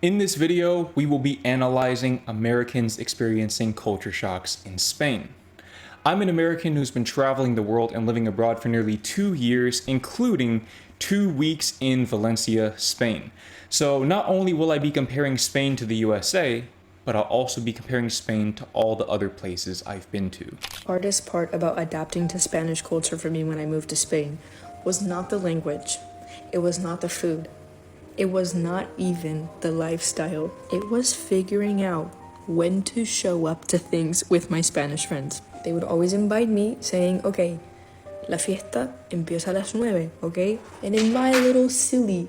In this video, we will be analyzing Americans experiencing culture shocks in Spain. I'm an American who's been traveling the world and living abroad for nearly 2 years, including 2 weeks in Valencia, Spain. So not only will I be comparing Spain to the USA, but I'll also be comparing Spain to all the other places I've been to. Hardest part about adapting to Spanish culture for me when I moved to Spain was not the language, it was not the food, it was not even the lifestyle. It was figuring out when to show up to things with my Spanish friends. They would always invite me saying, okay, la fiesta empieza a las 9, okay? And in my little silly,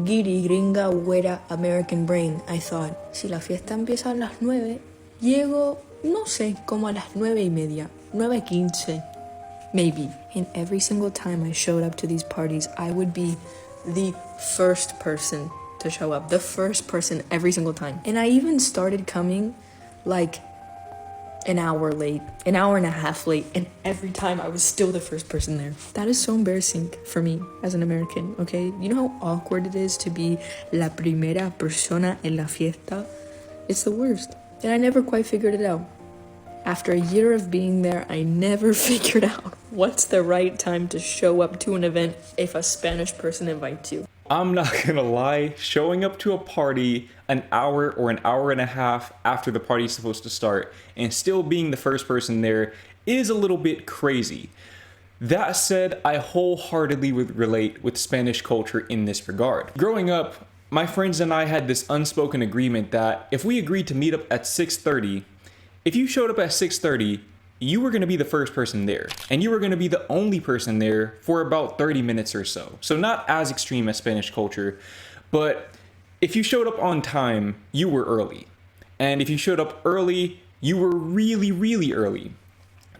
giddy, gringa, güera, American brain, I thought, si la fiesta empieza a las 9, llego, no sé, como a las 9:30, 9:15, maybe. And every single time I showed up to these parties, I would be the first person to show up, the first person every single time. And I even started coming like an hour late, an hour and a half late, and every time I was still the first person there. That is so embarrassing for me as an American, okay? You know how awkward it is to be la primera persona en la fiesta? It's the worst. And I never quite figured it out. After a year of being there, I never figured out what's the right time to show up to an event if a Spanish person invites you. I'm not gonna lie, showing up to a party an hour or an hour and a half after the party's supposed to start and still being the first person there is a little bit crazy. That said, I wholeheartedly relate with Spanish culture in this regard. Growing up, my friends and I had this unspoken agreement that if we agreed to meet up at 6:30, if you showed up at 6:30, you were going to be the first person there, and you were going to be the only person there for about 30 minutes or so. So not as extreme as Spanish culture, but if you showed up on time, you were early. And if you showed up early, you were really, really early.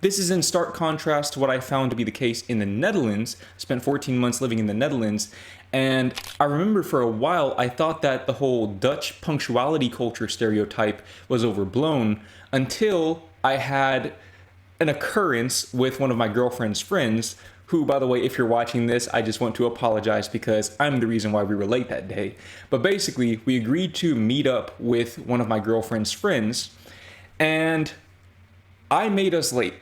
This is in stark contrast to what I found to be the case in the Netherlands. I spent 14 months living in the Netherlands, and I remember for a while I thought that the whole Dutch punctuality culture stereotype was overblown until I had an occurrence with one of my girlfriend's friends, who, by the way, if you're watching this, I just want to apologize because I'm the reason why we were late that day. But basically, we agreed to meet up with one of my girlfriend's friends, and I made us late.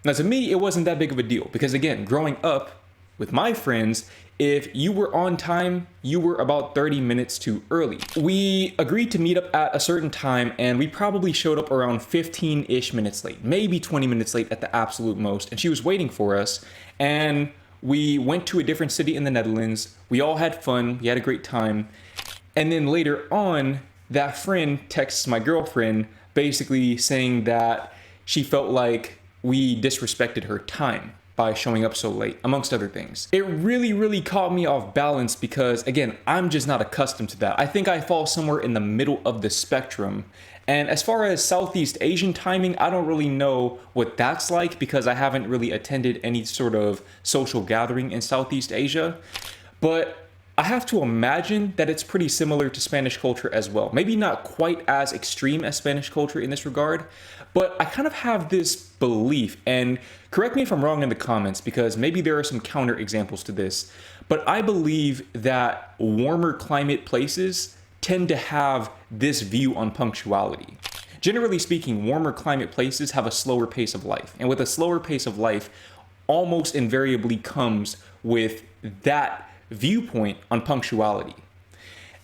Now, to me, it wasn't that big of a deal because, again, growing up with my friends, if you were on time, you were about 30 minutes too early. We agreed to meet up at a certain time, and we probably showed up around 15-ish minutes late, maybe 20 minutes late at the absolute most, and she was waiting for us, and we went to a different city in the Netherlands. We all had fun, we had a great time, and then later on, that friend texts my girlfriend basically saying that she felt like we disrespected her time by showing up so late, amongst other things. It really caught me off balance because, again, I'm just not accustomed to that. I think I fall somewhere in the middle of the spectrum. And as far as Southeast Asian timing, I don't really know what that's like because I haven't really attended any sort of social gathering in Southeast Asia. But I have to imagine that it's pretty similar to Spanish culture as well. Maybe not quite as extreme as Spanish culture in this regard, but I kind of have this belief, and correct me if I'm wrong in the comments because maybe there are some counter examples to this, but I believe that warmer climate places tend to have this view on punctuality. Generally speaking, warmer climate places have a slower pace of life, and with a slower pace of life, almost invariably comes with that viewpoint on punctuality.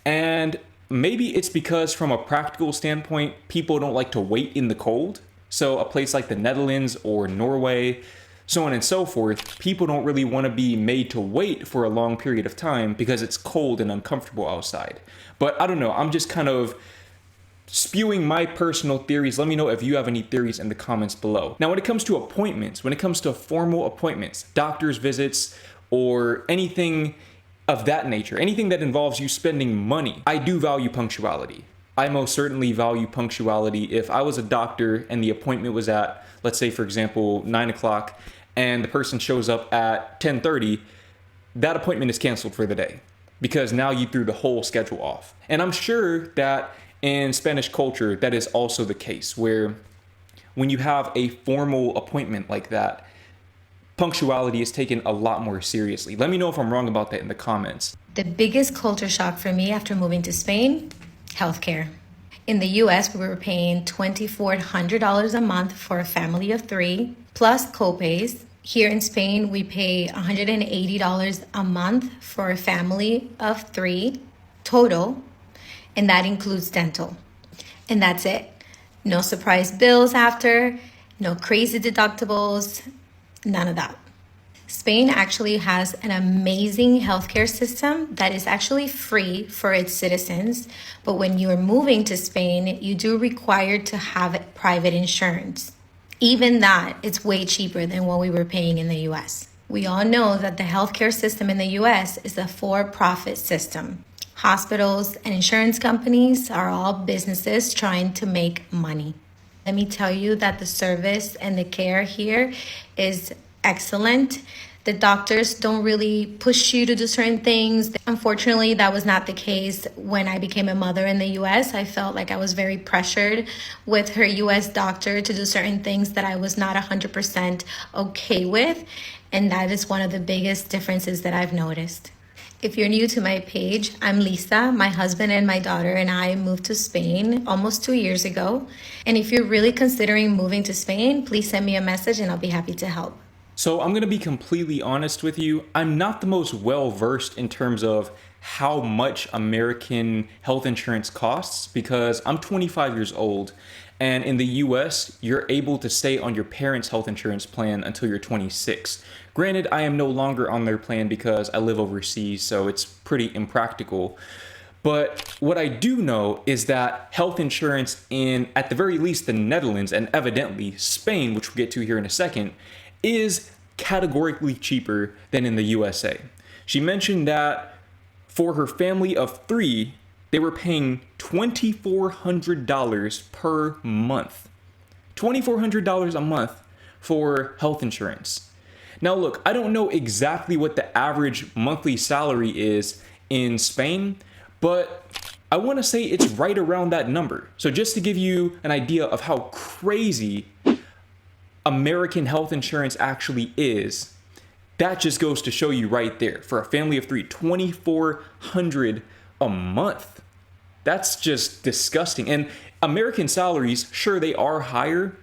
And maybe it's because from a practical standpoint, people don't like to wait in the cold. So a place like the Netherlands or Norway, so on and so forth, people don't really want to be made to wait for a long period of time because it's cold and uncomfortable outside. But I don't know, I'm just kind of spewing my personal theories. Let me know if you have any theories in the comments below. Now, when it comes to appointments, when it comes to formal appointments, doctor's visits, or anything of that nature, anything that involves you spending money, I do value punctuality. I most certainly value punctuality. If I was a doctor and the appointment was at, let's say for example, 9 o'clock, and the person shows up at 10:30, that appointment is canceled for the day because now you threw the whole schedule off. And I'm sure that in Spanish culture, that is also the case, where when you have a formal appointment like that, punctuality is taken a lot more seriously. Let me know if I'm wrong about that in the comments. The biggest culture shock for me after moving to Spain healthcare. In the US, we were paying $2,400 a month for a family of 3, plus copays. Here in Spain, we pay $180 a month for a family of 3 total, and that includes dental. And that's it. No surprise bills after, no crazy deductibles, none of that. Spain actually has an amazing healthcare system that is actually free for its citizens. But when you're moving to Spain, you do require to have private insurance. Even that, it's way cheaper than what we were paying in the US. We all know that the healthcare system in the US is a for-profit system. Hospitals and insurance companies are all businesses trying to make money. Let me tell you that the service and the care here is excellent. The doctors don't really push you to do certain things. Unfortunately, that was not the case when I became a mother in the US. I felt like I was very pressured with her US doctor to do certain things that I was not 100% okay with. And that is one of the biggest differences that I've noticed. If you're new to my page, I'm Lisa. My husband and my daughter and I moved to Spain almost 2 years ago. And if you're really considering moving to Spain, please send me a message and I'll be happy to help. So I'm going to be completely honest with you. I'm not the most well-versed in terms of how much American health insurance costs because I'm 25 years old. And in the US, you're able to stay on your parents' health insurance plan until you're 26. Granted, I am no longer on their plan because I live overseas, so it's pretty impractical. But what I do know is that health insurance in, at the very least, the Netherlands and evidently Spain, which we'll get to here in a second, is categorically cheaper than in the USA. She mentioned that for her family of 3, they were paying $2,400 per month. $2,400 a month for health insurance. Now look, I don't know exactly what the average monthly salary is in Spain, but I want to say it's right around that number. So just to give you an idea of how crazy American health insurance actually is, that just goes to show you right there. For a family of 3, $2,400 a month. That's just disgusting. And American salaries, sure, they are higher,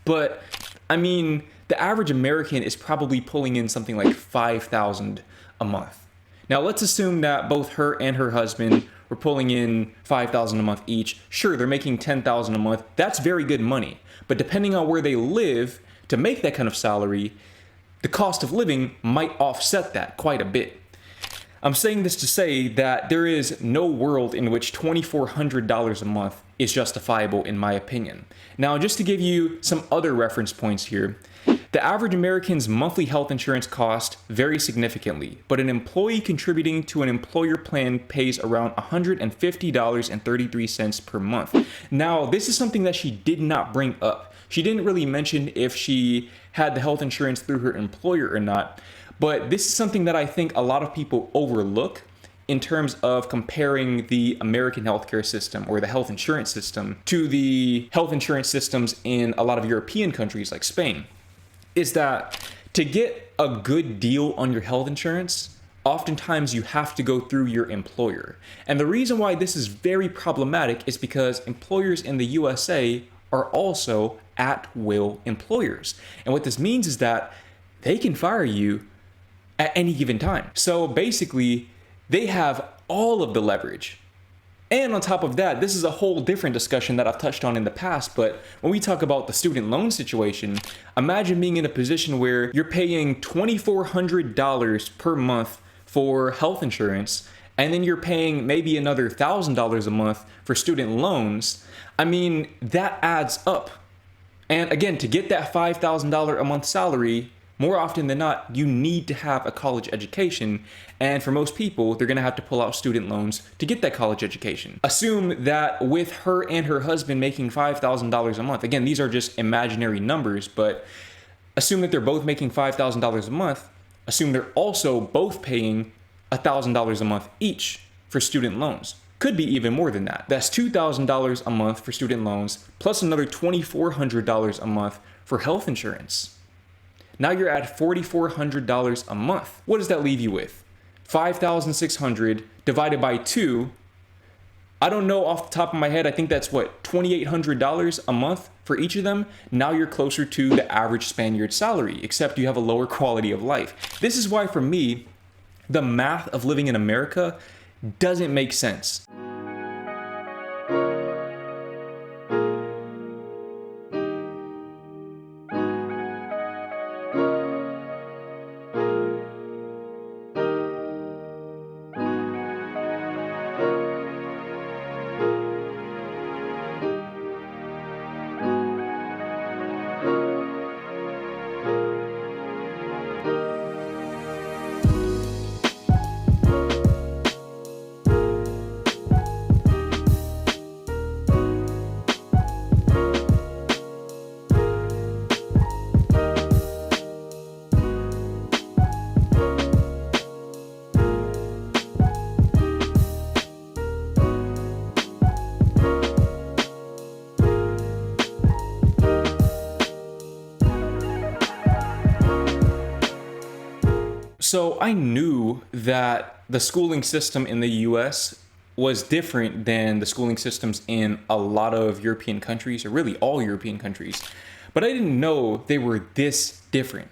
but I mean, the average American is probably pulling in something like $5,000 a month. Now, let's assume that both her and her husband were pulling in $5,000 a month each. Sure, they're making $10,000 a month. That's very good money. But depending on where they live, to make that kind of salary, the cost of living might offset that quite a bit. I'm saying this to say that there is no world in which $2,400 a month is justifiable, in my opinion. Now, just to give you some other reference points here, the average American's monthly health insurance cost varies significantly, but an employee contributing to an employer plan pays around $150.33 per month. Now, this is something that she did not bring up. She didn't really mention if she had the health insurance through her employer or not, but this is something that I think a lot of people overlook in terms of comparing the American healthcare system or the health insurance system to the health insurance systems in a lot of European countries like Spain. Is that to get a good deal on your health insurance, oftentimes you have to go through your employer. And the reason why this is very problematic is because employers in the USA are also at-will employers. And what this means is that they can fire you at any given time. So basically, they have all of the leverage. And on top of that, this is a whole different discussion that I've touched on in the past, but when we talk about the student loan situation, imagine being in a position where you're paying $2,400 per month for health insurance, and then you're paying maybe another $1,000 a month for student loans. I mean, that adds up. And again, to get that $5,000 a month salary, more often than not, you need to have a college education. And for most people, they're going to have to pull out student loans to get that college education. Assume that with her and her husband making $5,000 a month, again, these are just imaginary numbers, but assume that they're both making $5,000 a month. Assume they're also both paying $1,000 a month each for student loans. Could be even more than that. That's $2,000 a month for student loans, plus another $2,400 a month for health insurance. Now you're at $4,400 a month. What does that leave you with? $5,600 divided by 2, I don't know off the top of my head. I think that's what, $2,800 a month for each of them. Now you're closer to the average Spaniard salary, except you have a lower quality of life. This is why for me, the math of living in America doesn't make sense. So I knew that the schooling system in the US was different than the schooling systems in a lot of European countries, or really all European countries. But I didn't know they were this different.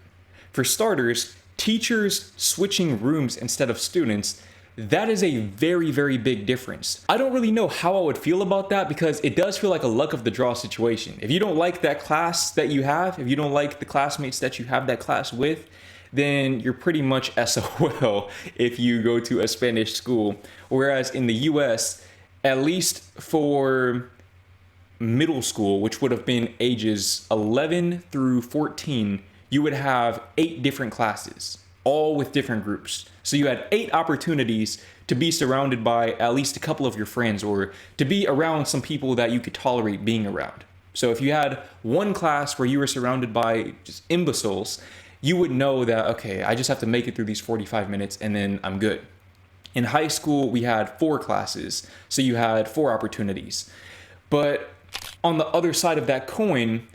For starters, teachers switching rooms instead of students, that is a very, very big difference. I don't really know how I would feel about that because it does feel like a luck of the draw situation. If you don't like that class that you have, if you don't like the classmates that you have that class with, then you're pretty much SOL if you go to a Spanish school. Whereas in the US, at least for middle school, which would have been ages 11 through 14, you would have 8 different classes, all with different groups. So you had 8 opportunities to be surrounded by at least a couple of your friends, or to be around some people that you could tolerate being around. So if you had one class where you were surrounded by just imbeciles, you would know that, okay, I just have to make it through these 45 minutes and then I'm good. In high school, we had 4 classes, so you had 4 opportunities. But on the other side of that coin,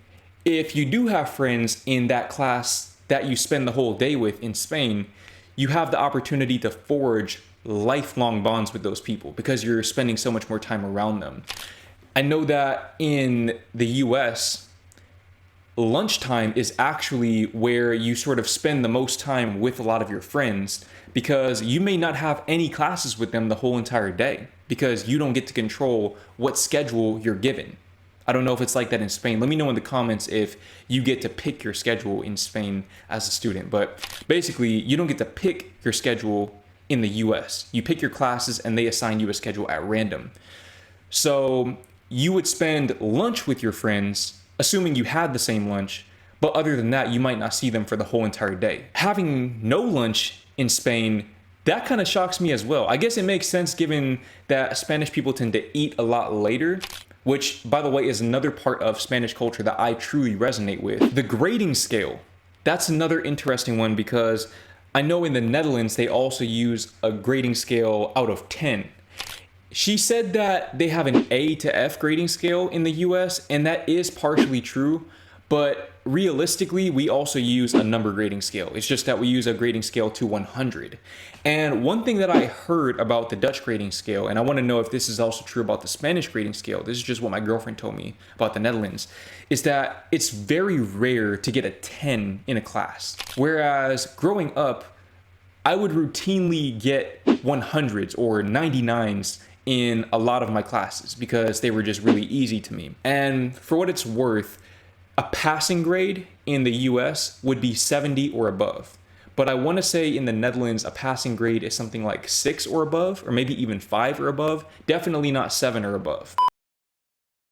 if you do have friends in that class that you spend the whole day with in Spain, you have the opportunity to forge lifelong bonds with those people because you're spending so much more time around them. I know that in the US, lunchtime is actually where you sort of spend the most time with a lot of your friends because you may not have any classes with them the whole entire day because you don't get to control what schedule you're given. I don't know if it's like that in Spain. Let me know in the comments if you get to pick your schedule in Spain as a student. But basically, you don't get to pick your schedule in the US. You pick your classes and they assign you a schedule at random. So you would spend lunch with your friends assuming you had the same lunch, but other than that, you might not see them for the whole entire day. Having no lunch in Spain, that kind of shocks me as well. I guess it makes sense given that Spanish people tend to eat a lot later, which, by the way, is another part of Spanish culture that I truly resonate with. The grading scale, that's another interesting one because I know in the Netherlands, they also use a grading scale out of 10. She said that they have an A to F grading scale in the US, and that is partially true, but realistically, we also use a number grading scale. It's just that we use a grading scale to 100. And one thing that I heard about the Dutch grading scale, and I want to know if this is also true about the Spanish grading scale, this is just what my girlfriend told me about the Netherlands, is that it's very rare to get a 10 in a class. Whereas growing up, I would routinely get 100s or 99s in a lot of my classes because they were just really easy to me. And for what it's worth, a passing grade in the US would be 70 or above. But I want to say in the Netherlands, a passing grade is something like 6 or above, or maybe even 5 or above. Definitely not 7 or above.